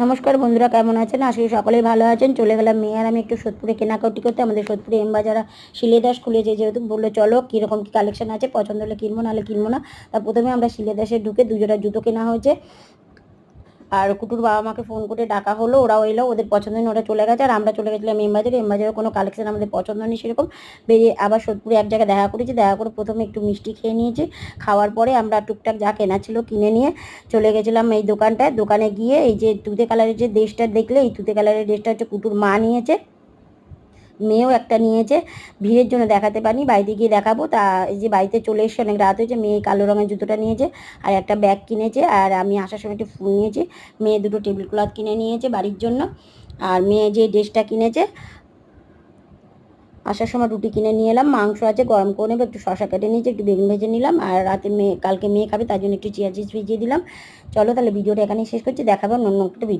নমস্কার বন্ধুরা, কেমন আছেন? আশা করি সকলেই ভালো আছেন। চলে গেলাম মেয়ে আর আমি একটু সোদপুরে কেনাকাটি করতে। আমাদের সোদপুরে এম বাজার শিলেদাস খুলেছে, যেহেতু বললো চলো কীরকম কী কালেকশন আছে, পছন্দ হলে কিনবো, নাহলে কিনবো না। তা প্রথমে আমরা শিলেদাসে ঢুকে দুজোড়া জুতো কেনা হয়েছে। আর কুটুর বাবা মাকে ফোন করে ডাকা হলো, ওরাও এলো, ওদের পছন্দ নেই, ওরা চলে গেছে। আর আমরা চলে গেছিলাম এম বাজারে। এম বাজারে কোনো কালেকশন আমাদের পছন্দ নেই সেরকম। বেরিয়ে আবার সোদপুরে এক জায়গায় দেখা করেছি, দেখা করে প্রথমে একটু মিষ্টি খেয়ে নিয়েছি। খাওয়ার পরে আমরা টুকটাক যা কেনা ছিল কিনে নিয়ে চলে গেছিলাম এই দোকানটায়। দোকানে গিয়ে এই যে তুতে কালারের যে ড্রেসটা দেখলে, এই তুতে কালারের ড্রেসটা হচ্ছে কুটুর মা নিয়েছে, মেয়েও একটা নিয়েছে। ভিড়ের জন্য দেখাতে পারিনি, বাড়িতে গিয়ে দেখাবো। তা এই যে বাড়িতে চলে এসে অনেক রাত হয়েছে। মেয়ে কালো রঙের জুতোটা নিয়েছে আর একটা ব্যাগ কিনেছে। আর আমি আসার সময় একটু ফুল নিয়েছি। মেয়ে দুটো টেবিল ক্লথ কিনে নিয়েছে বাড়ির জন্য। আর মেয়ে যে ড্রেসটা কিনেছে, আসার সময় রুটি কিনে নিয়ে এলাম। মাংস আছে, গরম করে নেবো। একটু শশা কেটে নিয়েছি, একটু বেগুন ভেজে নিলাম। আর রাতে কালকে মেয়ে খাবে, তার জন্য একটু চিয়া চিজ ভিজিয়ে দিলাম। চলো তাহলে ভিডিওটা এখানেই শেষ করছি, দেখাবো অন্য একটা ভিডিও।